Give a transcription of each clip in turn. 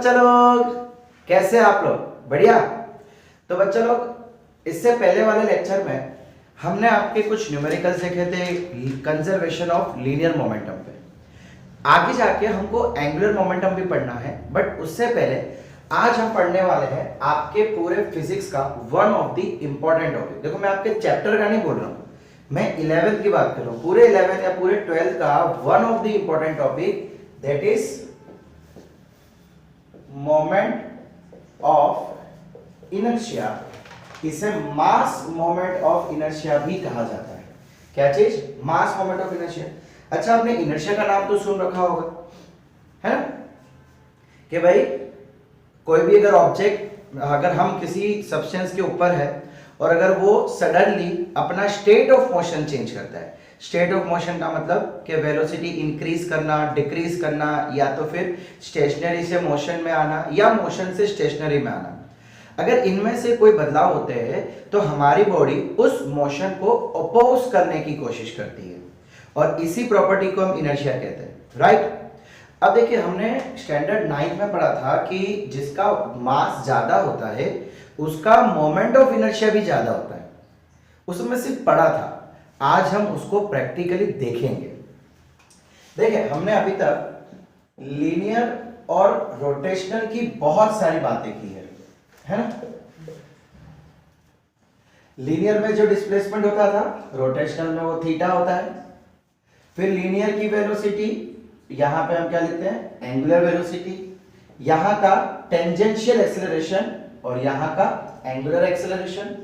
बच्चा लोग, कैसे आप लोग? बढ़िया। तो बच्चा लोग, इससे पहले वाले लेक्चर में हमने आपके कुछ न्यूमेरिकल्स देखे थे कंजर्वेशन ऑफ लीनियर मोमेंटम पे। आगे जाके हमको एंगुलर मोमेंटम भी पढ़ना है, बट उससे पहले आज हम पढ़ने वाले हैं आपके पूरे फिजिक्स का one of the important topic. देखो, मैं आपके चैप्टर का नहीं बोल रहा हूं, मैं 11th की बात कर रहा हूं। पूरे 11th या पूरे 12th का one of the important topic, that is moment of inertia. इसे मास मोमेंट ऑफ इनर्शिया भी कहा जाता है। क्या चीज? मास मोमेंट ऑफ इनर्शिया। अच्छा, आपने इनर्शिया का नाम तो सुन रखा होगा, है ना? कि भाई कोई भी अगर ऑब्जेक्ट, अगर हम किसी सब्सटेंस के ऊपर है और अगर वो सडनली अपना स्टेट ऑफ मोशन चेंज करता है, स्टेट ऑफ मोशन का मतलब कि वेलोसिटी इंक्रीज करना, डिक्रीज करना, या तो फिर स्टेशनरी से मोशन में आना या मोशन से स्टेशनरी में आना, अगर इनमें से कोई बदलाव होते हैं तो हमारी बॉडी उस मोशन को अपोज करने की कोशिश करती है, और इसी प्रॉपर्टी को हम इनर्शिया कहते हैं, राइट? अब देखिए, हमने स्टैंडर्ड 9th में पढ़ा था कि जिसका मास ज्यादा होता है उसका मोमेंट ऑफ इनर्शिया भी ज्यादा होता है। उसमें सिर्फ पढ़ा था, आज हम उसको प्रैक्टिकली देखेंगे। देखिए, हमने अभी तक लीनियर और रोटेशनल की बहुत सारी बातें की है ना? लीनियर में जो डिस्प्लेसमेंट होता था, रोटेशनल में वो थीटा होता है। फिर लीनियर की वेलोसिटी, यहां पे हम क्या लिखते हैं? Angular velocity. यहां का टेंजेंशियल एक्सेलरेशन और यहां का एंगुलर एक्सेलरेशन।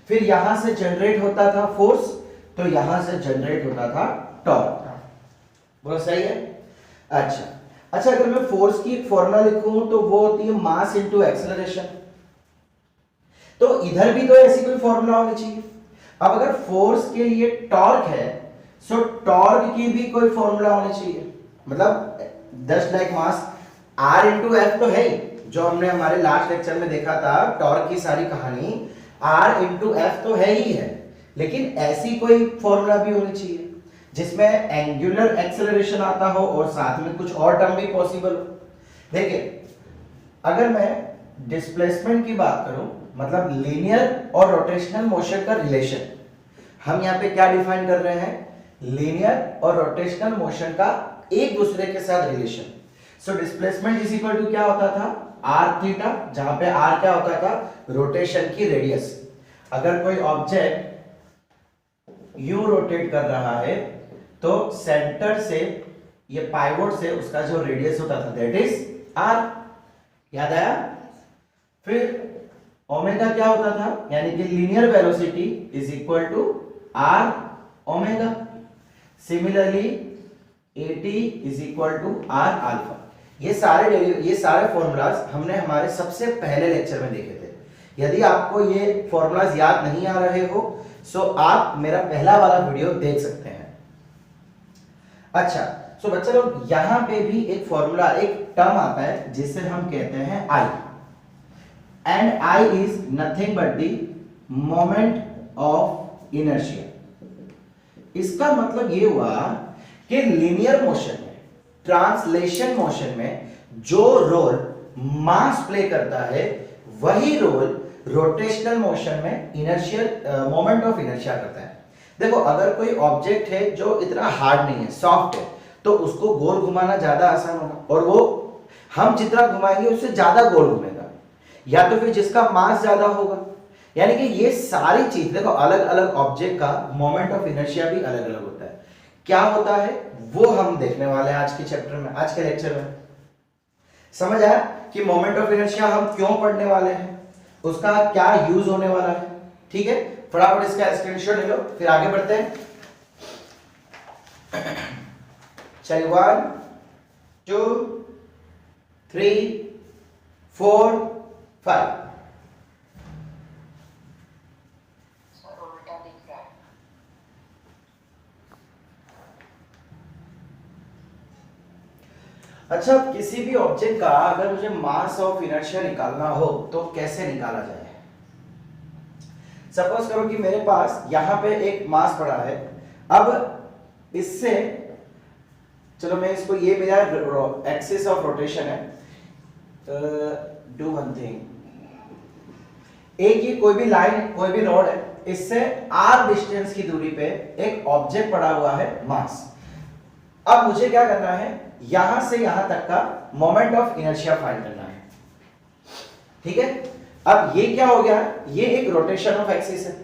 फिर यहां से जनरेट होता था फोर्स, तो यहां से जनरेट होता था टॉर्क। बोलो, सही है? अच्छा, अगर मैं फोर्स की एक फॉर्मूला लिखूं तो वो होती है मास इनटू एक्सेलरेशन। तो इधर भी तो ऐसी कोई फॉर्मूला होनी चाहिए। अब अगर फोर्स के लिए टॉर्क है, सो टॉर्क की भी कोई फॉर्मूला होनी चाहिए। मतलब just like mass, r into F तो है ही, जो हमने हमारे लास्ट लेक्चर में देखा था, टॉर्क की सारी कहानी आर इंटू एफ तो है ही है, लेकिन ऐसी कोई फॉर्मूला भी होनी चाहिए जिसमें एंगुलर एक्सेलरेशन आता हो और साथ में कुछ और टर्म भी पॉसिबल हो। देखिए, अगर मैं डिस्प्लेसमेंट की बात करूं, मतलब लीनियर और रोटेशनल मोशन का रिलेशन, हम यहां पे क्या डिफाइन कर रहे हैं? लीनियर और रोटेशनल मोशन का एक दूसरे के साथ relation. So displacement is equal to क्या होता था? आर थीटा, जहां पे आर क्या होता था? रोटेशन की रेडियस। अगर कोई ऑब्जेक्ट यूं रोटेट कर रहा है तो सेंटर से, ये पाइवोट से उसका जो रेडियस होता था, दैट इज आर। याद आया? फिर ओमेगा क्या होता था? यानी कि linear velocity is equal to r omega. Similarly AT is equal to r alpha. ये सारे फॉर्मूलाज हमने हमारे सबसे पहले लेक्चर में देखे थे। यदि आपको ये फॉर्मूलाज याद नहीं आ रहे हो, सो आप मेरा पहला वाला वीडियो देख सकते हैं। अच्छा, सो बच्चे लोग, यहां पे भी एक फॉर्मूला, एक टर्म आता है जिसे हम कहते हैं I, and I is nothing but the moment of inertia. इसका मतलब ये हुआ कि लीनियर मोशन में, ट्रांसलेशन मोशन में जो रोल मास प्ले करता है, वही रोल रोटेशनल मोशन में इनर्शियल मोमेंट ऑफ इनर्शिया करता है। देखो, अगर कोई ऑब्जेक्ट है जो इतना हार्ड नहीं है, सॉफ्ट है, तो उसको गोल घुमाना ज्यादा आसान होगा, और वो हम जितना घुमाएंगे उससे ज्यादा गोल घूमेगा। या तो फिर जिसका मास ज्यादा होगा। यानी कि ये सारी चीज, देखो, अलग अलग ऑब्जेक्ट का मोमेंट ऑफ इनर्शिया भी अलग अलग होता है। क्या होता है वो हम देखने वाले हैं आज के चैप्टर में, आज के लेक्चर में। समझ आया कि मोमेंट ऑफ इनर्शिया हम क्यों पढ़ने वाले हैं, उसका क्या यूज होने वाला है? ठीक है, फटाफट इसका स्क्रीनशॉट ले लो, फिर आगे बढ़ते हैं। चलिए, 1 2 3 4 5। अच्छा, किसी भी ऑब्जेक्ट का अगर मुझे मास ऑफ इनर्शिया निकालना हो तो कैसे निकाला जाए? सपोज करो कि मेरे पास यहां पे एक मास पड़ा है। अब इससे, चलो मैं इसको, ये मेरा एक्सिस ऑफ रोटेशन है, डू वन थिंग, एक ही कोई भी लाइन, कोई भी रॉड है, इससे r डिस्टेंस की दूरी पे एक ऑब्जेक्ट पड़ा हुआ है मास। अब मुझे क्या करना है, यहां से यहां तक का मोमेंट ऑफ इनर्शिया फाइंड करना है, ठीक है। अब ये क्या हो गया, ये एक रोटेशन ऑफ एक्सिस है,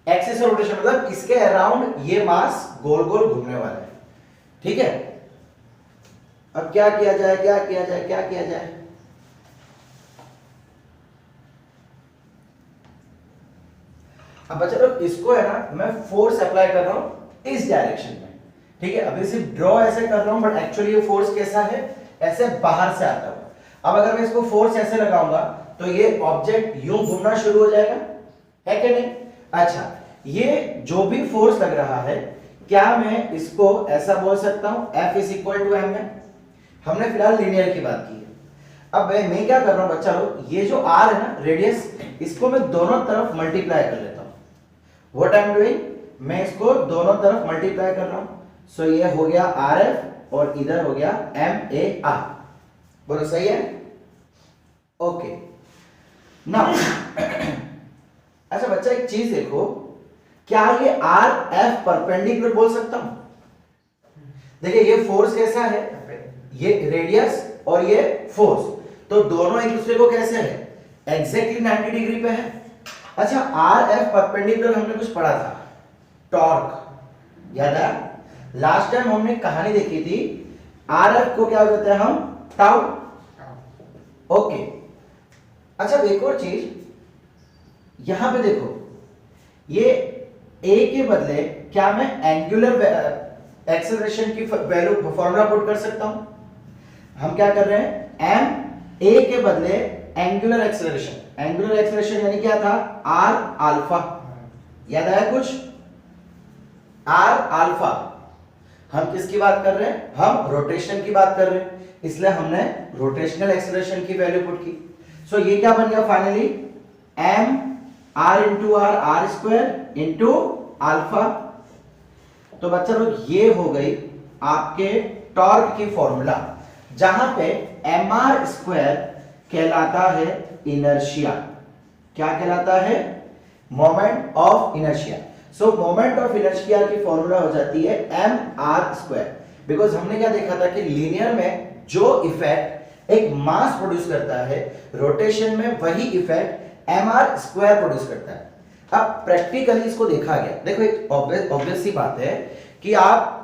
एक्सिस रोटेशन मतलब इसके अराउंड ये मास गोल गोल घूमने वाला है, ठीक है। अब क्या किया जाए, क्या किया जाए, क्या किया जाए, अब बच्चा लोग इसको है ना मैं फोर्स अप्लाई कर रहा हूं इस डायरेक्शन में, ठीक है। अभी सिर्फ ड्रॉ ऐसे कर रहा हूं, बट एक्चुअली ये फोर्स कैसा है, ऐसे बाहर से आता हुआ। अब अगर मैं इसको फोर्स ऐसे लगाऊंगा तो ये ऑब्जेक्ट यूं घूमना शुरू हो जाएगा, है कि नहीं। अच्छा, ये जो भी फोर्स लग रहा है, क्या मैं इसको ऐसा बोल सकता हूं F is equal to m में, हमने फिलहाल लीनियर की बात की है। अब मैं क्या कर रहा हूं बच्चा लोग, ये जो r है ना रेडियस, इसको मैं दोनों तरफ मल्टीप्लाई कर लेता हूं। व्हाट आई एम डूइंग, मैं इसको दोनों तरफ मल्टीप्लाई कर रहा हूं। सो ये हो गया RF और इधर हो गया MAR, बोलो सही है, ओके ना। अच्छा बच्चा एक चीज देखो, क्या ये RF परपेंडिकुलर बोल सकता हूं, देखिए ये फोर्स कैसा है, ये रेडियस और ये फोर्स, तो दोनों एक दूसरे को कैसे है, एग्जैक्टली 90 डिग्री पे है। अच्छा, RF परपेंडिकुलर हमने कुछ पढ़ा था, टॉर्क याद है, लास्ट टाइम हमने कहानी देखी थी, RF को क्या कहते हैं हम, टाउ, ओके। अच्छा एक और चीज यहां पे देखो, ये A के बदले क्या मैं एंगुलर एक्सेलरेशन की वैल्यू फॉर्मूला पुट कर सकता हूं। हम क्या कर रहे हैं, m a के बदले एंगुलर एक्सेलरेशन, एंगुलर एक्सेलरेशन यानी क्या था, r अल्फा, याद आया कुछ, r अल्फा। हम किसकी बात कर रहे हैं, हम रोटेशन की बात कर रहे हैं, इसलिए हमने रोटेशनल एक्सेलरेशन की वैल्यू पुट की। सो ये क्या बन गया finally, m r into r, r square into alpha. तो बच्चा लोग ये हो गई आपके टॉर्क की फॉर्मूला, जहां पे mr स्क्वायर कहलाता है इनर्शिया, क्या कहलाता है, moment of inertia. So moment of inertia की फॉर्मूला हो जाती है mr स्क्वायर, बिकॉज हमने क्या देखा था कि लीनियर में जो इफेक्ट एक मास प्रोड्यूस करता है, रोटेशन में वही इफेक्ट mr स्क्वायर प्रोड्यूस करता है। अब प्रैक्टिकली इसको देखा गया, देखो एक ऑब्वियस सी बात है कि आप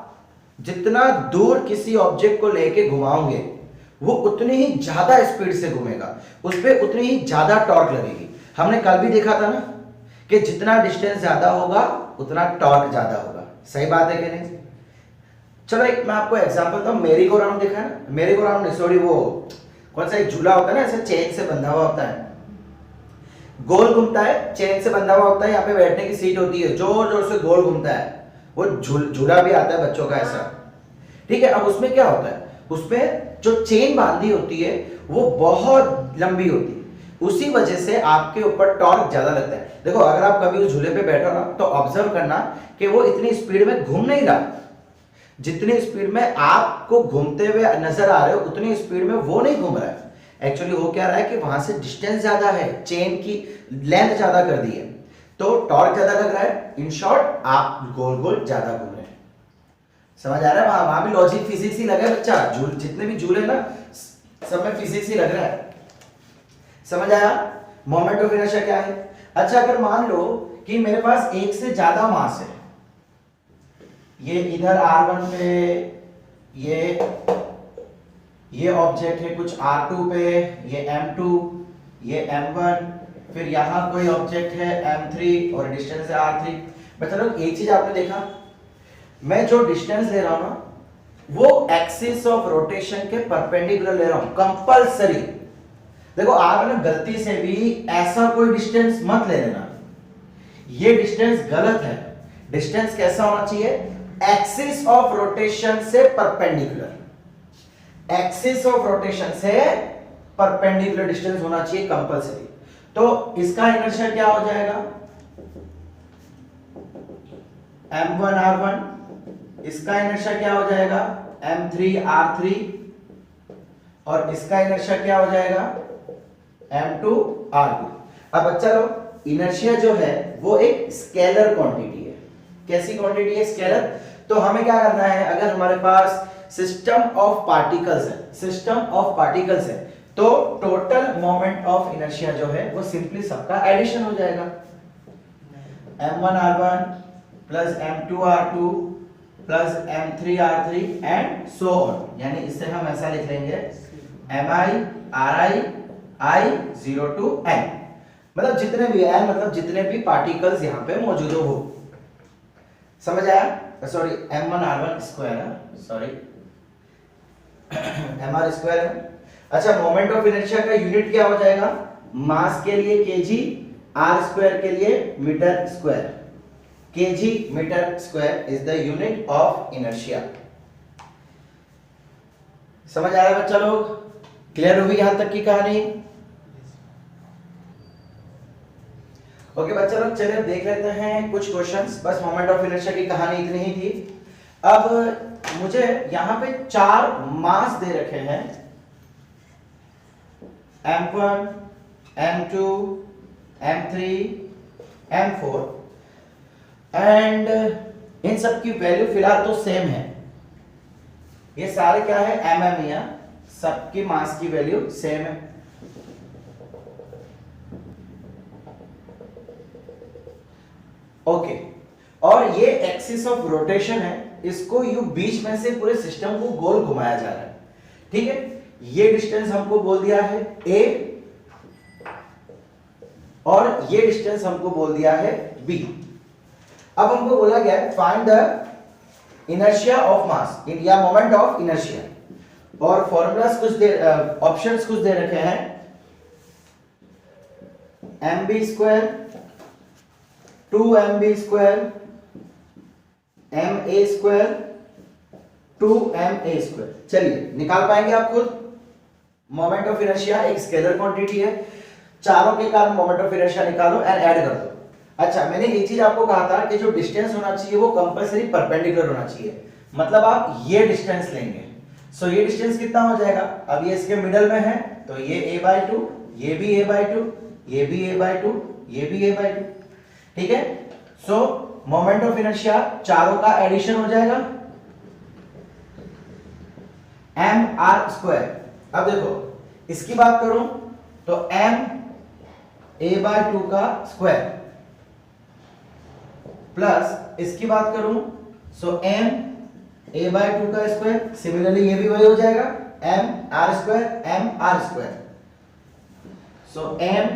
जितना दूर किसी ऑब्जेक्ट को लेके घुमाओगे वो उतनी ही ज्यादा स्पीड से घूमेगा, उस पर उतनी ही ज्यादा टॉर्क लगेगी। हमने कल भी देखा था ना कि जितना डिस्टेंस ज्यादा होगा उतना टॉर्क ज्यादा होगा, सही बात है कि नहीं। चलो एक मैं आपको एग्जांपल दूं, मेरी गो राउंड देखा है ना, मेरी गो राउंड नहीं सॉरी, वो कौन सा एक झूला होता है ना, ऐसे चेन से बंधा हुआ होता है, गोल घूमता है, चेन से बंधा हुआ होता है, यहाँ पे बैठने की सीट होती है, जोर जोर से गोल घूमता है, वो झूला भी आता है बच्चों का ऐसा, ठीक है। अब उसमें क्या होता है, उसमें जो चेन बांधी होती है वो बहुत लंबी होती है, उसी वजह से आपके ऊपर टॉर्क ज्यादा लगता है। देखो अगर आप कभी उस झूले पे बैठो ना तो ऑब्जर्व करना कि वो इतनी स्पीड में घूम नहीं रहा, जितनी स्पीड में आपको घूमते हुए नजर आ रहे हो उतनी स्पीड में वो नहीं घूम रहा है। एक्चुअली हो क्या रहा है कि वहां से डिस्टेंस ज्यादा है, चेन की लेंथ ज्यादा कर दी है, तो टॉर्क ज्यादा लग रहा है। इन शॉर्ट आप गोल गोल ज्यादा घूम रहे हैं, समझ आ रहा है, वहां भी लॉजिक फिजिक्स ही लगा है बच्चा, जितने भी झूले ना सब में फिजिक्स ही लग रहा है, समझ आया। मोमेंट ऑफ इनर्शिया क्या है। अच्छा अगर मान लो कि मेरे पास एक से ज्यादा मास है, ये इधर r1 पे ये ऑब्जेक्ट है कुछ r2 पे, ये m2, ये m1, फिर यहां कोई ऑब्जेक्ट है m3 और डिस्टेंस है r3। बच्चा लोग एक चीज आपने देखा, मैं जो डिस्टेंस ले रहा हूं ना वो एक्सिस ऑफ रोटेशन के परपेंडिकुलर ले रहा हूं कंपलसरी। देखो आप ना गलती से भी ऐसा कोई डिस्टेंस मत ले लेना, ये डिस्टेंस गलत है। डिस्टेंस कैसा होना चाहिए, एक्सिस ऑफ रोटेशन से परपेंडिकुलर, एक्सिस ऑफ रोटेशन से परपेंडिकुलर डिस्टेंस होना चाहिए कंपलसरी। तो इसका इनर्शिया क्या हो जाएगा, m1 r1, इसका इनर्शिया क्या हो जाएगा m3 r3, और इसका इनर्शिया क्या हो जाएगा m2 r2। अब बच्चा लोग इनर्शिया जो है वो एक स्केलर क्वांटिटी है। कैसी क्वांटिटी है? स्केलर। तो हमें क्या करना है, अगर हमारे पास सिस्टम ऑफ पार्टिकल्स है, सिस्टम ऑफ पार्टिकल्स है, तो टोटल मोमेंट ऑफ इनर्शिया जो है वो सिंपली सबका एडिशन हो जाएगा, m1 r1 plus m2 r2 plus m3 r3 and so on. यानी इससे हम ऐसा लिख लेंगे mi ri i 0 to n, मतलब जितने भी n मतलब जितने भी पार्टिकल्स यहाँ पे मौजूद हो। समझ आया? सॉरी m1 r1 स्क्वायर है, सॉरी mr स्क्वायर है। अच्छा, मोमेंट ऑफ इनर्शिया का यूनिट क्या हो जाएगा? मास के लिए kg, r स्क्वायर के लिए metre square. kg metre square is the unit of inertia. समझ आया बच्चा लोग? क्लियर होगी यहां तक की कहानी? ओके बच्चा लोग, चलिए देख लेते हैं कुछ क्वेश्चंस। बस मोमेंट ऑफ इनर्शिया की कहानी इतनी ही थी। अब मुझे यहां पे 4 मास दे रखे हैं, m1, m2, m3, m4 and in सब की वैल्यू फिलहाल तो सेम है। ये सारे क्या है? mm या सबकी मास की वैल्यू सेम है। ओके, और ये एक्सिस ऑफ रोटेशन है, इसको यू बीच में से पूरे सिस्टम को गोल घुमाया जा रहा है। ठीक है, ये डिस्टेंस हमको बोल दिया है a और ये डिस्टेंस हमको बोल दिया है b। अब हमको बोला गया है find the inertia of mass या मोमेंट ऑफ इनर्शिया, और फॉर्मूलास कुछ दे, ऑप्शंस कुछ दे रखे हैं, mb square, 2mb square, ma square, 2ma square. चलिए निकाल पाएंगे आप खुद? मोमेंट ऑफ इनर्शिया एक स्केलर क्वांटिटी है, चारों के कारण मोमेंट ऑफ इनर्शिया निकालो एंड ऐड कर दो। अच्छा, मैंने एक चीज आपको कहा था कि जो डिस्टेंस होना चाहिए वो कंपलसरी परपेंडिकुलर होना चाहिए, मतलब आप ये डिस्टेंस लेंगे। सो ये डिस्टेंस कितना हो जाएगा? अब ये इसके मिडल में है तो ये a/2, ये भी a/2, ये भी a/2, ये भी a/2। ठीक है, सो मोमेंट ऑफ इनर्शिया चारों का एडिशन हो जाएगा mr स्क्वायर। अब देखो इसकी बात करूं तो m a/2 का स्क्वायर प्लस इसकी बात करूं सो m a/2 का स्क्वायर, सिमिलरली ये भी वही हो जाएगा m r स्क्वायर। सो m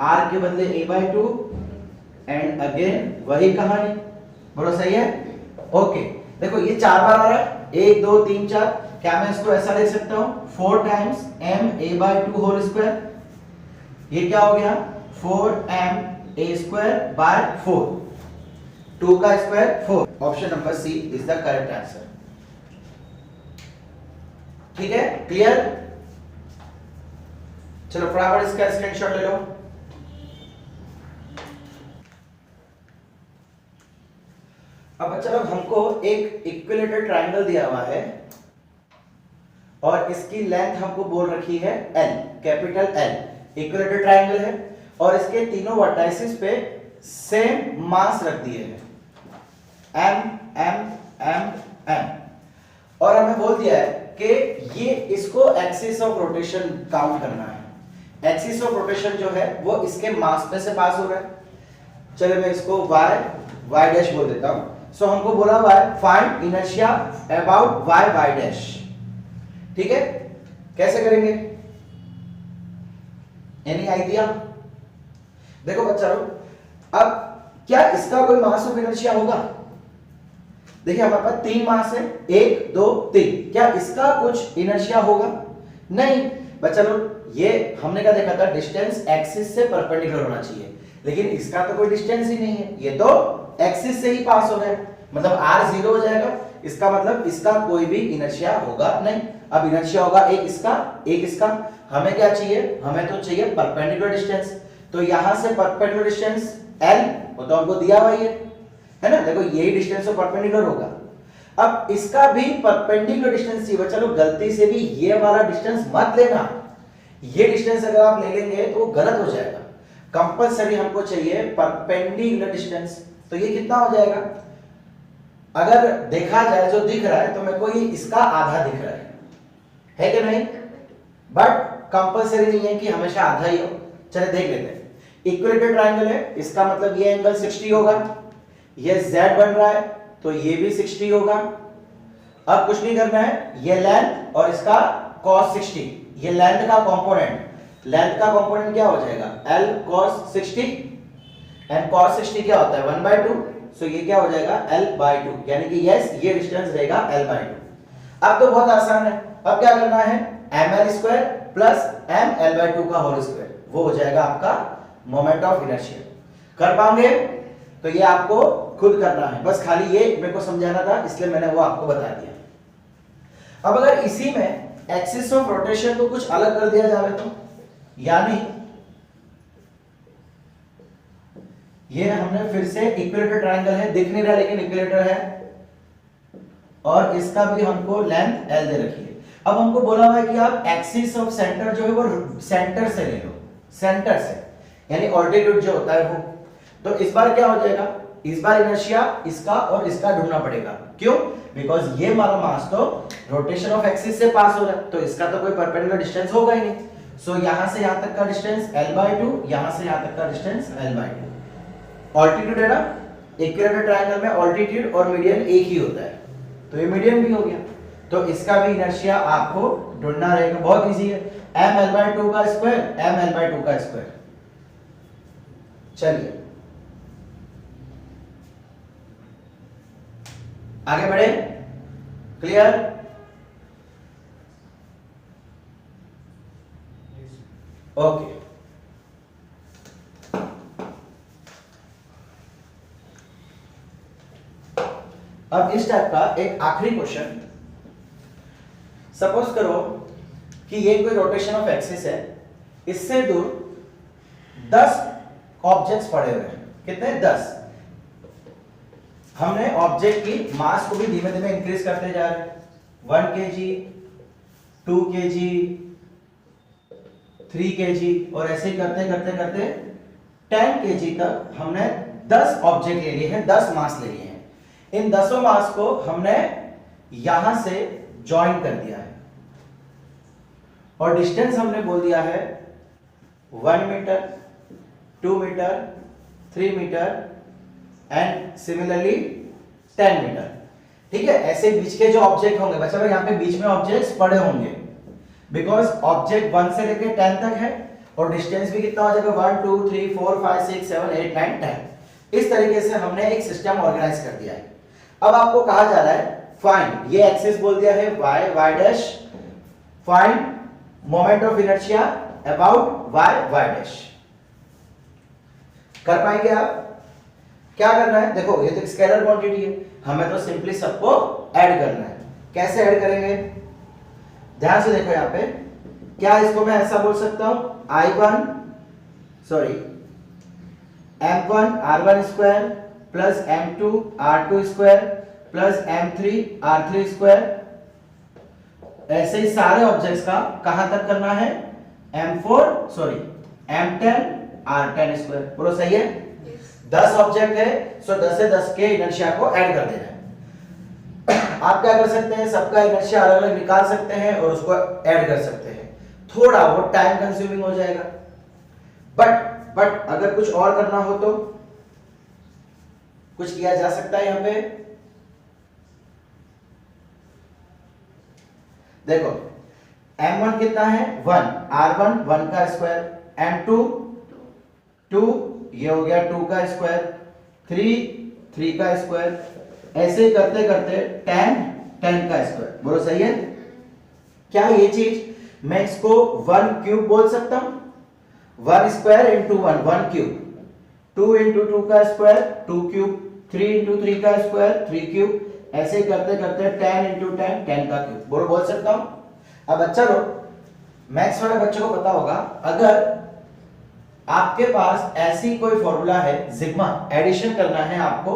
r के बदले a/2 एंड अगेन वही कहानी। बोलो सही है? ओके, देखो ये 4 बार आ रहा है, 1 2 3 4। क्या मैं इसको ऐसा लिख सकता हूं? 4 times m a/2 whole square. ये क्या हो गया? 4m a स्क्वायर बाय 4, 2 का square 4। Option number C is the correct answer. ठीक है, क्लियर? चलो फटाफट इसका स्क्रीनशॉट ले लो। अब बच्चा लोग हमको एक इक्विलेटरल ट्रायंगल दिया हुआ है और इसकी लेंथ हमको बोल रखी है L, capital L। Equilateral triangle है और इसके तीनों वर्टाइसिस पे सेम मास रख दिए हैं m m m m, और हमें बोल दिया है कि ये इसको एक्सिस ऑफ रोटेशन काउंट करना है। एक्सिस ऑफ रोटेशन जो है वो इसके मास में से पास हो रहा है। चलिए मैं इसको y डैश बोल देता हूं। सो हमको बोला हुआ है find inertia about y dash. ठीक है, कैसे करेंगे? Any idea? देखो बच्चा लोग, अब क्या इसका कोई मास ऑफ इनर्शिया होगा? देखिए हमारे पास 3 मास है, 1 2 3। क्या इसका कुछ इनर्शिया होगा? नहीं बच्चा लोग, ये हमने क्या देखा था? डिस्टेंस एक्सिस से परपेंडिकुलर होना चाहिए, लेकिन इसका तो कोई डिस्टेंस ही नहीं है, ये तो एक्सिस से ही पास हो रहा है, मतलब r 0 हो जाएगा। इसका मतलब इसका कोई भी इनर्शिया होगा नहीं। अब इनर्शिया होगा एक इसका, एक इसका। हमें क्या चाहिए? हमें तो चाहिए परपेंडिकुलर डिस्टेंस। तो यहां से परपेंडिकुलर डिस्टेंस l वो तो हमको दिया हुआ ही है ना। देखो यही डिस्टेंस तो परपेंडिकुलर होगा। अब इसका भी परपेंडिकुलर डिस्टेंस चाहिए। चलो गलती से भी ये वाला डिस्टेंस मत लेना, ये डिस्टेंस अगर आप ले लेंगे तो वो गलत हो जाएगा। कंपलसरी हमको चाहिए परपेंडिकुलर डिस्टेंस। तो ये कितना हो जाएगा, अगर देखा जाए जो दिख रहा है तो मेरे को ये इसका आधा दिख रहा है कि नहीं, बट कंपलसरी नहीं है कि हमेशा आधा ही हो। चलिए देख लेते हैं। इक्विलेटरल ट्रायंगल है, इसका मतलब ये एंगल 60 होगा, ये z बन रहा है तो ये भी 60 होगा। अब कुछ नहीं करना है, ये लेंथ और इसका cos 60, ये लेंथ का कंपोनेंट, लेंथ का कंपोनेंट क्या हो जाएगा l cos 60 एंड cos 60 क्या होता है 1/2, सो ये क्या हो जाएगा l/2, यानी कि यस ये डिस्टेंस रहेगा l/2। अब तो बहुत आसान है, अब क्या करना है ml² प्लस ml/2 का होल स्क्वायर, वो हो जाएगा आपका मोमेंट ऑफ इनर्शिया। कर पाओगे तो ये आपको खुद करना है, बस खाली ये मेरे को समझाना था इसलिए मैंने वो आपको बता दिया। अब अगर इसी में एक्सिस ऑफ रोटेशन को कुछ अलग कर दिया जाए तो, यानी ये हमने फिर से इक्विलेटरल ट्रायंगल है, दिख नहीं रहा लेकिन इक्विलेटर है, और इसका भी हमको लेंथ l दे रखी है। अब हमको बोला हुआ है कि आप एक्सिस ऑफ सेंटर जो है वो सेंटर से ले लो, सेंटर से, यानी ऑल्टीट्यूड जो होता है वो। तो इस बार क्या हो जाएगा, इस बार इनर्शिया इसका और इसका ढूंढना पड़ेगा। क्यों? बिकॉज ये हमारा मास तो रोटेशन ऑफ एक्सिस से पास हो रहा है, तो इसका तो कोई परपेंडिकुलर डिस्टेंस होगा ही नहीं। सो यहां से यहां तक का डिस्टेंस l/2, यहां से यहां तक का डिस्टेंस l/2। ऑल्टीट्यूड है ना, इक्विलेटरल ट्रायंगल में ऑल्टीट्यूड और मीडियन एक ही होता है, तो ये मीडियन भी हो गया। तो इसका भी इनर्शिया आपको ढूंढना रहेगा, बहुत इजी है, ml/2 का स्क्वायर ml/2 का स्क्वायर। चलिए आगे बढ़े, क्लियर? ओके, अब इस टाइप का एक आखिरी क्वेश्चन, सपोज करो कि ये कोई रोटेशन ऑफ एक्सिस है, इससे दूर 10 ऑब्जेक्ट्स पड़े हुए हैं, कितने 10। हमने ऑब्जेक्ट की मास को भी धीमे धीमे इंक्रीज करते जा रहे हैं, 1 kg 2 kg 3 kg और ऐसे ही करते करते करते 10 kg तक हमने 10 ऑब्जेक्ट ले लिए हैं, 10 मास ले लिए हैं। इन 10 मास को हमने यहां से ज्वाइन कर दिया है और डिस्टेंस हमने बोल दिया है 1 metre 2 metre 3 metre and similarly 10 metre. ठीक है, ऐसे बीच के जो ऑब्जेक्ट होंगे, बच्चा भाई यहाँ पे बीच में ऑब्जेक्ट्स पड़े होंगे, बिकॉज ऑब्जेक्ट 1 से लेके 10 तक है और डिस्टेंस भी कितना हो जाएगा 1 2 3 4 5 6 7 8 9 10। इस तरीके से हमने एक सिस्टम ऑर्गेनाइज कर दिया है। अब आपको कहा जा रहा है फाइंड, ये एक्सिस बोल दिया है y dash, find moment of inertia about y dash. कर पाएंगे आप? क्या करना है, देखो ये तो स्केलर क्वांटिटी है, हमें तो सिंपली सबको ऐड करना है। कैसे ऐड करेंगे, ध्यान से देखो यहाँ पे, क्या इसको मैं ऐसा बोल सकता हूं m1 r1 square plus m2 r2 square plus m3 r3 square. ऐसे ही सारे ऑब्जेक्ट्स का कहां तक करना है m10 r10 स्क्वायर। बोलो सही है? 10 ऑब्जेक्ट है, सो 10 से 10 के इनर्शिया को ऐड कर देना है। आप क्या कर सकते हैं, सबका इनर्शिया अलग अलग निकाल सकते हैं और उसको ऐड कर सकते हैं, थोड़ा वो टाइम कंज्यूमिंग हो जाएगा, बट अगर कुछ और करना हो तो कुछ किया जा सकता है। यहां पे देखो m1 कितना है 1, r1 1 का स्क्वायर, m2 2, ये हो गया 2 का स्क्वायर, 3 का स्क्वायर, ऐसे ही करते करते 10 का स्क्वायर। बोलो सही है? क्या ये चीज मैं इसको 1 क्यूब बोल सकता हूं, 1 स्क्वायर इंटू 1 क्यूब, 2 इंटू 2 का स्क्वायर 2 क्यूब, 3 इंटू 3 का स्क्वायर 3 क्यूब, ऐसे ही करते करते 10 इंटू 10 का क्यूब। बोल सकता हूं। अब अच्छा लो, मैथ्स वाले बच्चों को पता होगा, अगर आपके पास ऐसी कोई फॉर्मूला है सिग्मा, एडिशन करना है आपको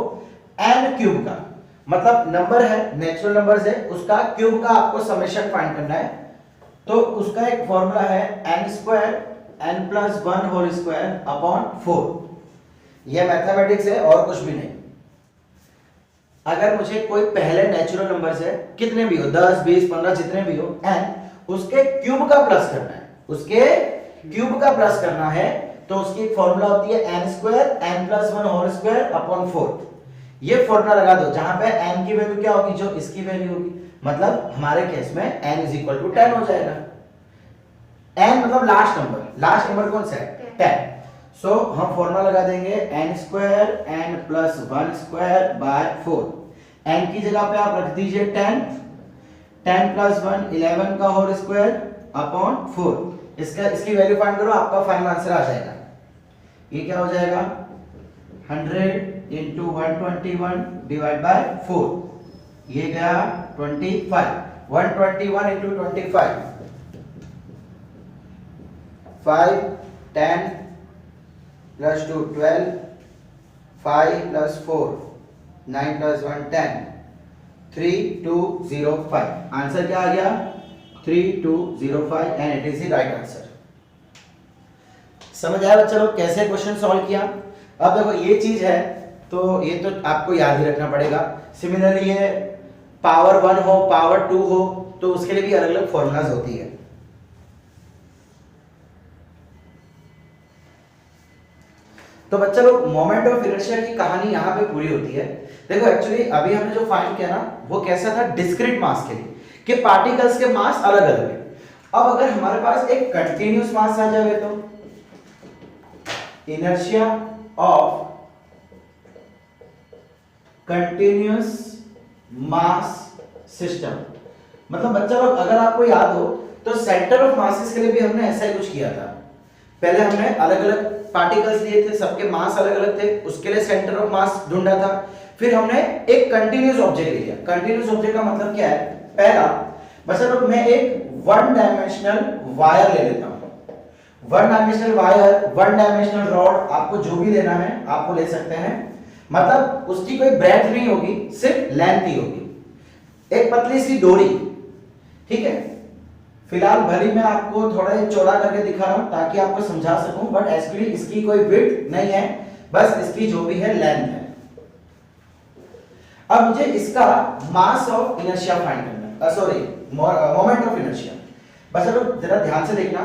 n क्यूब का, मतलब नंबर है नेचुरल नंबर्स है, उसका क्यूब का आपको समेशन फाइंड करना है, तो उसका एक फॉर्मूला है n² n+1² 4। यह मैथमेटिक्स है और कुछ भी नहीं। अगर मुझे कोई पहले नेचुरल नंबर से कितने भी हो 10 20 15 जितने भी हो n उसके क्यूब का प्लस करना है, उसके क्यूब का प्लस करना है, तो उसकी एक फॉर्मूला होती है n² n+1² 4। ये फॉर्मूला लगा दो जहां पे n की वैल्यू क्या होगी, जो इसकी वैल्यू होगी, मतलब हमारे केस में n = 10 हो जाएगा। n मतलब लास्ट नंबर कौन सा है 10। सो हम फॉर्मूला लगा देंगे n² n+1² 4। n की जगह पे आप रख दीजिए 10 10+1 11 का होल स्क्वायर अपॉन 4। इसकी वैल्यू फाइंड करो, आपका फाइनल आंसर आ जाएगा। ये क्या हो जाएगा 100 × 121 डिवाइड बाय 4। ये गया 25 121 × 25 5 10 + 2 12 5 + 4 9 + 1 10 3205। आंसर क्या आ गया 3205 and it is the right answer. समझ आया बच्चा लोग कैसे क्वेश्चन सॉल्व किया। अब देखो ये चीज है तो ये तो आपको याद ही रखना पड़ेगा। सिमिलरली ये पावर 1 हो पावर 2 हो तो उसके लिए भी अलग अलग फॉर्मूलाज होती है। तो बच्चा लोग मोमेंट ऑफ इनर्शिया की कहानी यहाँ पे पूरी होती है। देखो एक्चुअली अभी हमने जो फाइंड किया ना वो कैसा था डिस्क्रीट मास के लिए कि पार्टिकल्स के मास अलग अलग है। अब अगर हमारे पास एक कंटिन्यूअस मास आ जाए तो inertia of continuous mass system, मतलब बच्चा लोग अगर आपको याद हो तो सेंटर ऑफ मासेस के लिए भी हमने ऐसा ही कुछ किया था। पहले हमने अलग अलग पार्टिकल्स लिए थे, सबके मास अलग अलग थे, उसके लिए सेंटर ऑफ मास ढूंढा था। फिर हमने एक कंटिन्यूअस ऑब्जेक्ट लिया। कंटिन्यूअस ऑब्जेक्ट का मतलब क्या है, पहला बच्चा लोग मैं एक वन डायमेंशनल वायर ले लेता हूं। One dimensional wire, one dimensional rod, आपको जो भी लेना है आप वो ले सकते हैं। मतलब उसकी कोई ब्रेथ नहीं होगी, सिर्फ लेंथ ही होगी। एक पतली सी डोरी, ठीक है। फिलहाल भले मैं आपको थोड़ा चौड़ा करके दिखा रहा हूं ताकि आपको समझा सकूं, बट एक्चुअली इसकी कोई विड्थ नहीं है, बस इसकी जो भी है लेंथ है। अब मुझे इसका मास ऑफ इनर्शिया फाइंड करना है, सॉरी मोमेंट ऑफ इनर्शिया। बस चलो जरा ध्यान से देखना,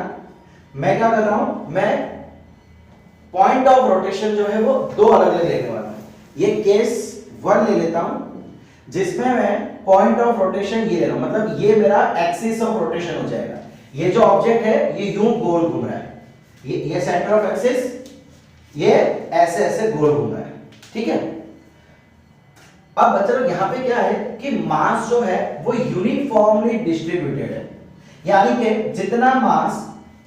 मैं क्या कर रहा हूं, मैं पॉइंट ऑफ रोटेशन जो है वो दो अलग अलग लेने वाला हूं। ये केस 1 ले लेता हूं जिसमें मैं पॉइंट ऑफ रोटेशन ये ले रहा हूं, मतलब ये मेरा एक्सिस ऑफ रोटेशन हो जाएगा। ये जो ऑब्जेक्ट है ये यूं गोल घूम रहा है, ये सेंटर ऑफ एक्सिस, ये ऐसे ऐसे गोल घूम रहा है, ठीक है। अब बच्चों यहां पे क्या है कि मास जो है वो यूनिफॉर्मली डिस्ट्रीब्यूटेड है, यानी कि जितना मास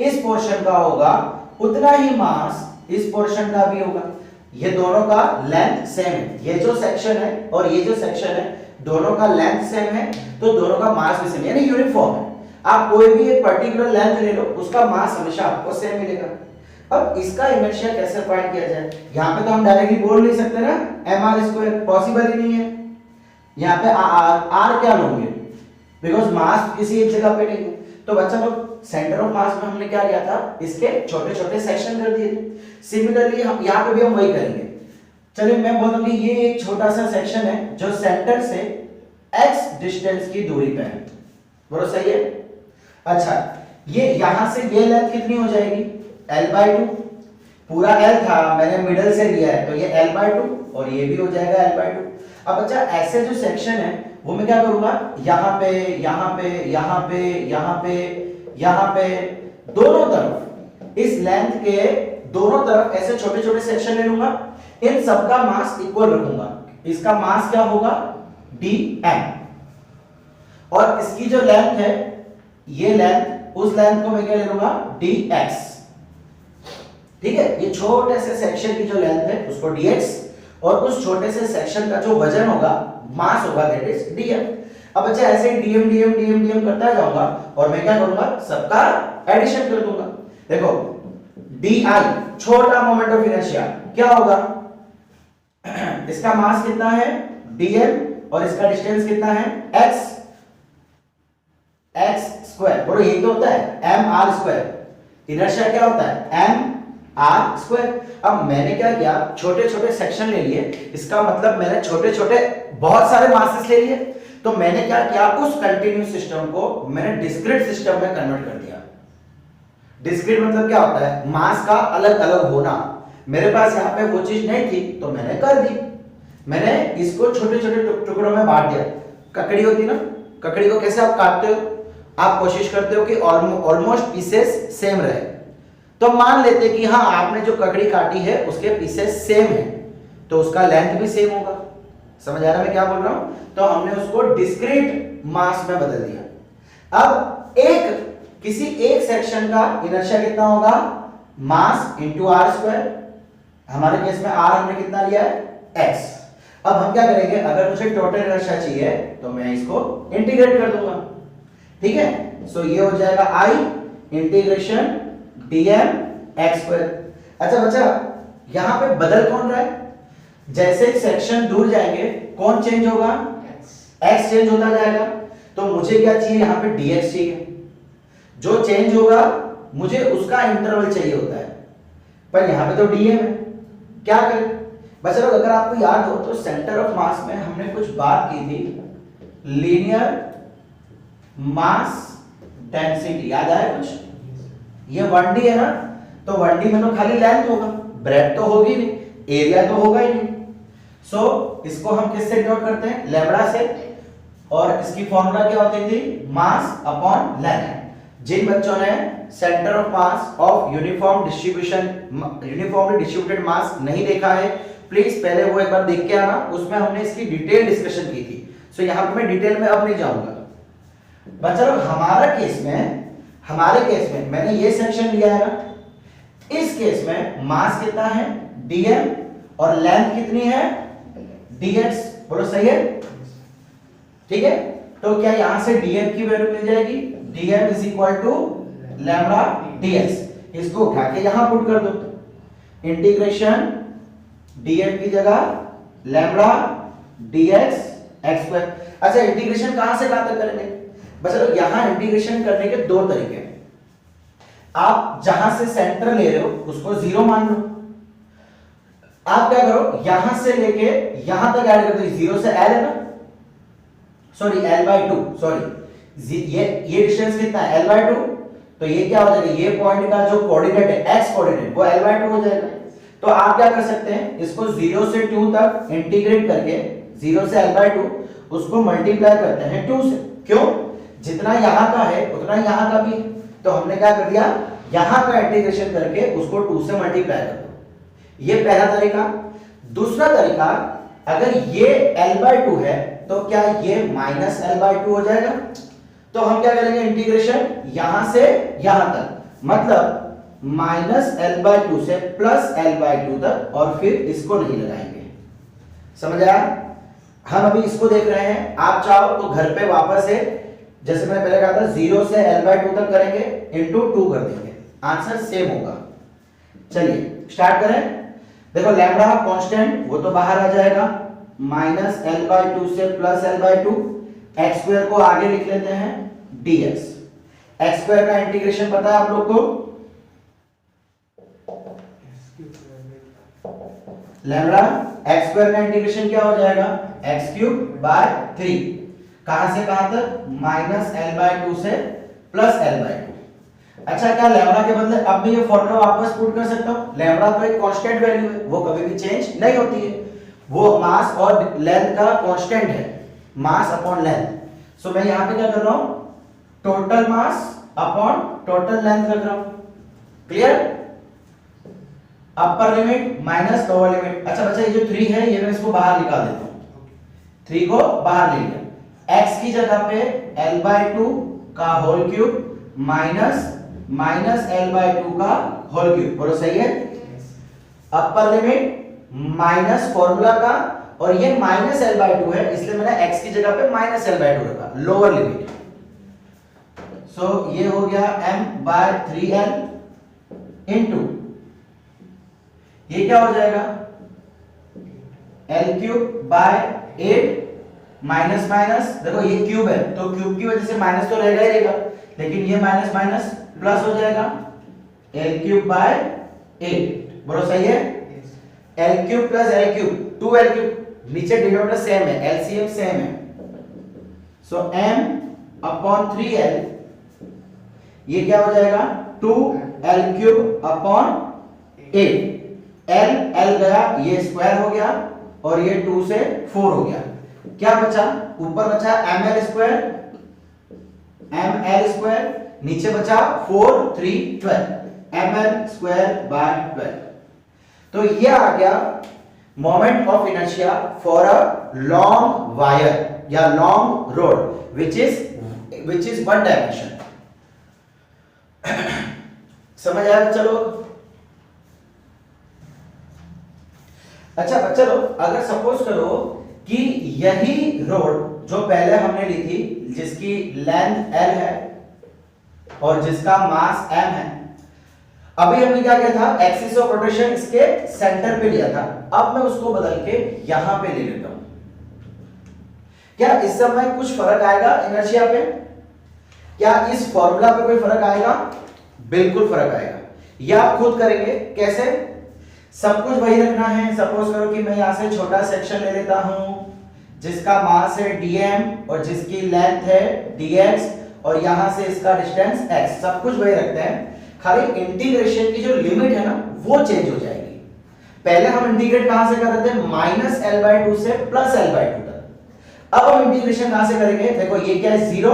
इस पोर्शन का होगा उतना ही मास इस पोर्शन का भी होगा। ये दोनों का लेंथ सेम है, ये जो सेक्शन है और ये जो सेक्शन है दोनों का लेंथ सेम है, तो दोनों का मास भी सेम यानी यूनिफॉर्म है। आप कोई भी एक पर्टिकुलर लेंथ ले लो, उसका मास हमेशा आपको सेम मिलेगा। अब इसका इनर्शिया कैसे फाइंड किया जाए, यहां पे तो हम डायरेक्टली बोल नहीं सकते ना mr², पॉसिबल ही नहीं है। यहां पे r क्या लोगे, बिकॉज मास किसी एक जगह पे नहीं है। तो बच्चा लोग सेंटर ऑफ मास में हमने क्या किया था, इसके छोटे छोटे सेक्शन कर दिए थे। सिमिलरली हम यहां पे भी हम वही करेंगे। चलिए मैं बोल दूं कि ये एक छोटा सा सेक्शन है जो सेंटर से x डिस्टेंस की दूरी पे है, बोलो सही है। अच्छा ये यहां से ये लेंथ कितनी हो जाएगी l/2, पूरा l था मैंने मिडल से लिया है तो ये l/2 और ये भी हो जाएगा l/2। अब बच्चा ऐसे जो सेक्शन है वो मैं क्या करूंगा, यहां पे यहां पे यहां पे यहां पे यहां पे दोनों तरफ इस लेंथ के दोनों तरफ ऐसे छोटे छोटे सेक्शन ले लूंगा, इन सबका मास इक्वल रखूंगा। इसका मास क्या होगा dm, और इसकी जो लेंथ है ये लेंथ, उस लेंथ को मैं क्या ले लूंगा dx, ठीक है। ये छोटे से सेक्शन की जो लेंथ है उसको dx और उस छोटे से सेक्शन का जो वजन होगा मास होगा दैट इज dm। अब अच्छा ऐसे dm dm dm dm करता जाऊंगा और मैं क्या करूंगा सबका एडिशन कर दूंगा। देखो di छोटा मोमेंट ऑफ इनर्शिया क्या होगा, इसका मास कितना है dm और इसका डिस्टेंस कितना है x, एक्स स्क्वायर, बोलो यही तो होता है एम आर स्क्वायर। इनर्शिया क्या होता है एम आर स्क्वायर। अब मैंने क्या किया, छोटे छोटे सेक्शन ले लिए, इसका मतलब मैंने छोटे छोटे बहुत सारे मासेस ले लिए, तो मैंने क्या किया, उस कंटिन्यूस सिस्टम को मैंने डिस्क्रीट सिस्टम में कन्वर्ट कर दिया। डिस्क्रीट मतलब क्या होता है, मास का अलग अलग होना। मेरे पास यहाँ पे वो चीज नहीं थी तो मैंने कर दी, मैंने इसको छोटे छोटे टुकड़ों में बांट दिया। ककड़ी होती ना, ककड़ी को कैसे आप काटते हो, आप कोशिश करते हो कि ऑलमोस्ट पीसेस सेम रहे। तो मान लेते कि हाँ आपने जो ककड़ी काटी है उसके पीसेस सेम है, तो उसका लेंथ भी सेम होगा। समझ आ रहा है मैं क्या बोल रहा हूं? तो हमने उसको डिस्क्रीट मास में बदल दिया। अब किसी एक सेक्शन का इनर्शिया कितना होगा, मास इंटू आर स्क्वायर। हमारे केस में आर हमने कितना लिया है, एक्स। अब हम क्या करेंगे, अगर मुझे टोटल इनर्शिया चाहिए तो मैं इसको इंटीग्रेट कर दूंगा, ठीक है। सो ये हो जाएगा आई इंटीग्रेशन dm x स्क्वायर। अच्छा बच्चा, यहां पे बदल कौन रहा है, जैसे सेक्शन दूर जाएंगे कौन चेंज होगा, x चेंज होता जाएगा। तो मुझे क्या चाहिए, यहां पे dx चाहिए। जो चेंज होगा मुझे उसका इंटरवल चाहिए होता है, पर यहां पे तो dm है, क्या करें बच्चा लोग। अगर आपको याद हो तो सेंटर ऑफ मास में हमने कुछ बात की थी, लीनियर मास डेंसिटी, याद आया कुछ? ये 1D है ना, तो 1D में तो खाली लेंथ होगा, ब्रेथ तो होगी नहीं, एरिया तो होगा ही नहीं। सो इसको हम किससे डिनोट करते हैं, लैम्बडा से, और इसकी फॉर्मूला क्या होती थी, मास अपॉन लेंथ। जिन बच्चों ने centre of mass of uniformly distributed mass नहीं देखा है, प्लीज पहले वो एक बार देख के आना, उसमें हमने इसकी डिटेल डिस्कशन की थी। सो यहां पे मैं डिटेल में अब नहीं जाऊंगा। बच्चा लोग हमारे केस में मैंने ये सेक्शन लिया है ना, इस केस में मास कितना है dm और लेंथ कितनी है dx, बोलो सही है, ठीक है। तो क्या यहां से dm की वैल्यू मिल जाएगी, dm is equal to lambda dx। इसको उठा के यहां पुट कर दो, इंटीग्रेशन dm की जगह लैम्बडा dx x स्क्वायर। अच्छा इंटीग्रेशन कहां से कहां तक करेंगे बच्चा लोग, यहां इंटीग्रेशन करने के दो तरीके हैं। आप जहां से सेंटर ले रहे हो उसको 0 मान लो, आप क्या करो यहां से लेके यहां तक ऐड कर दो, 0 से l है ना, सॉरी l/2, सॉरी ये डिस्टेंस कितना है l/2, तो ये क्या हो जाएगा, ये पॉइंट का जो कोऑर्डिनेट है x कोऑर्डिनेट वो l/2 हो जाएगा। तो आप क्या कर सकते हैं, इसको 0 से 2 तक इंटीग्रेट करके 0 से l/2 उसको मल्टीप्लाई करते हैं 2 से, क्यों, जितना यहां का है उतना यहां का भी है। तो हमने क्या कर दिया, यहां का इंटीग्रेशन करके उसको 2 से मल्टीप्लाई कर दो, ये पहला तरीका। दूसरा तरीका, अगर ये l/2 है तो क्या ये -l/2 हो जाएगा। तो हम क्या करेंगे, इंटीग्रेशन यहां से यहां तक, मतलब -l/2 से +l/2 तक, और फिर इसको नहीं लगाएंगे। समझ आया? हम अभी इसको देख रहे हैं, आप चाहो तो घर पे वापस से जैसे मैंने पहले कहा था 0 से l/2 तक करेंगे, इंटू 2 कर देंगे, आंसर सेम होगा। चलिए स्टार्ट करें। देखो लैम्बडा कांस्टेंट वो तो बाहर आ जाएगा, -l/2 से +l/2, x स्क्वायर को आगे लिख लेते हैं dx। x स्क्वायर का इंटीग्रेशन पता है आप लोग को, लैम्बडा x स्क्वायर का इंटीग्रेशन क्या हो जाएगा, x³/3, कहां से कहां तक, -l/2 से +l/2। अच्छा क्या लैम्बडा के बदले अब मैं ये फॉर्मूला वापस पुट कर सकता हूं, लैम्बडा तो एक कांस्टेंट वैल्यू है, वो कभी भी चेंज नहीं होती है, वो मास और लेंथ का कांस्टेंट है, मास अपॉन लेंथ। सो मैं यहां पे क्या कर रहा हूं, total mass upon total length रख रहा हूं, clear. Upper limit minus lower limit. अच्छा बच्चा ये जो 3 है ये मैं इसको बाहर निकाल देता हूं, 3 को बाहर ले लिया, x की जगह पे l/2 का होल क्यूब माइनस l/2 का होल क्यूब, बोलो सही है। अपर लिमिट माइनस फॉर्मूला का, और ये -l/2 है इसलिए मैंने x की जगह पे -l/2 रखा, लोअर लिमिट। सो ये हो गया m/3l इनटू ये क्या हो जाएगा, l³ / 8 माइनस माइनस, देखो ये क्यूब है तो क्यूब की वजह से माइनस तो रहेगा ही रहेगा, लेकिन ये माइनस माइनस प्लस हो जाएगा, एल क्यूब बाय 8, बोलो सही है। L cube plus L cube, 2 L cube, नीचे डिनोमिनेटर सेम है, एलसीएम सेम है, सो m अपॉन 3l, ये क्या हो जाएगा 2l cube upon 8, l l गया, ये स्क्वायर हो गया और ये 2 से 4 हो गया, क्या बचा, ऊपर बचा ml स्क्वायर, नीचे बचा 4 3 12, ml स्क्वायर बाय 12। तो ये आ गया moment of inertia for a long wire या long rod which is 1 dimension. समझ आया चलो। अच्छा चलो, अगर सपोज करो कि यही रोड जो पहले हमने ली थी जिसकी लेंथ l है और जिसका मास m है, अभी हमने क्या किया था, एक्सिस ऑफ रोटेशन इसके सेंटर पे लिया था, अब मैं उसको बदल के यहां पे ले लेता हूं, क्या इस समय कुछ फर्क आएगा इनर्शिया पे, क्या इस फॉर्मूला पे कोई फर्क आएगा, बिल्कुल फर्क आएगा। या आप खुद करेंगे, कैसे, सब कुछ वही रखना है। सपोज करो कि मैं यहां से छोटा सेक्शन ले लेता हूं जिसका मास है dm और जिसकी लेंथ है dx और यहां से इसका डिस्टेंस x, सब कुछ वही रखते हैं, खाली इंटीग्रेशन की जो लिमिट है ना वो चेंज हो जाएगी। पहले हम इंटीग्रेट कहां से कर रहे थे, -l/2 से +l/2 तक, अब हम इंटीग्रेशन कहां से करेंगे, देखो ये क्या है 0,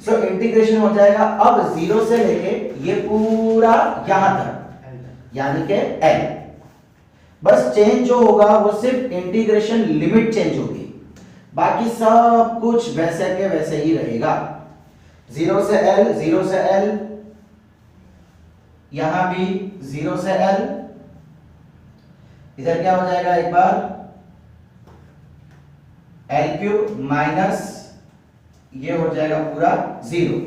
सो इंटीग्रेशन हो जाएगा अब 0 से लेके ये पूरा यहां तक यानी कि l, बस चेंज जो होगा वो सिर्फ इंटीग्रेशन लिमिट चेंज होगी, बाकी सब कुछ वैसे के वैसे ही रहेगा। 0 से l, 0 से l, यहां भी 0 से l, इधर क्या हो जाएगा एक बार l क्यूब माइनस ये हो जाएगा पूरा 0,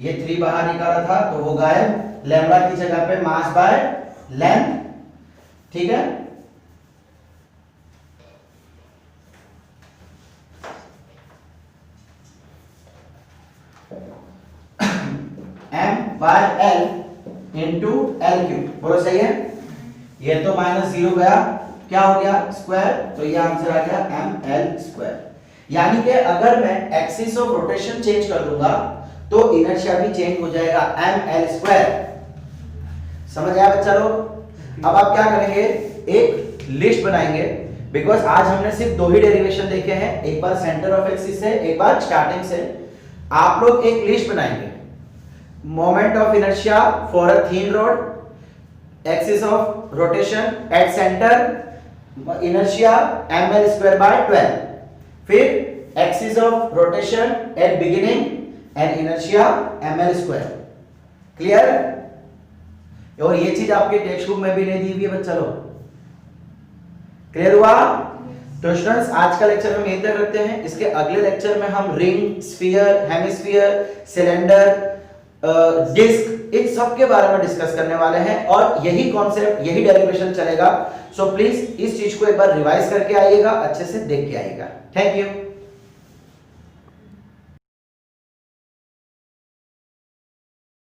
ये 3 बाहर निकाला था तो वो गायब, लैम्बडा की जगह पे मास बाय लेंथ, ठीक है। m by l into L cube, बोलो सही है। ये तो -0 गया, क्या हो गया स्क्वायर, तो ये आंसर आ गया ml स्क्वायर। यानी कि अगर मैं एक्सिस ऑफ रोटेशन चेंज कर दूंगा तो इनर्शिया भी चेंज हो जाएगा, ml स्क्वायर। समझ आया बच्चा लोग। अब आप क्या करेंगे, एक लिस्ट बनाएंगे, बिकॉज आज हमने सिर्फ 2 ही डेरिवेशन देखे हैं, एक बार सेंटर ऑफ एक्सिस से, एक बार स्टार्टिंग से। आप लोग एक लिस्ट बनाएंगे, moment of inertia for a thin road, axis of rotation at centre, inertia ml square by 12, फिर axis of rotation at beginning and inertia ml square. Clear. और ये चीज आपके टेक्स्ट बुक में भी नहीं दी हुई है बच्चा लोग, क्लियर हुआ। तो स्टूडेंट्स आज का लेक्चर हम यहीं तक रखते हैं, इसके अगले लेक्चर में हम ring, sphere, hemisphere, cylinder, disc, इन सब के बारे में डिस्कस करने वाले हैं और यही कॉन्सेप्ट, यही डेरिवेशन चलेगा। सो प्लीज इस चीज को एक बार रिवाइज करके आइएगा, अच्छे से देख के आइएगा। Thank you.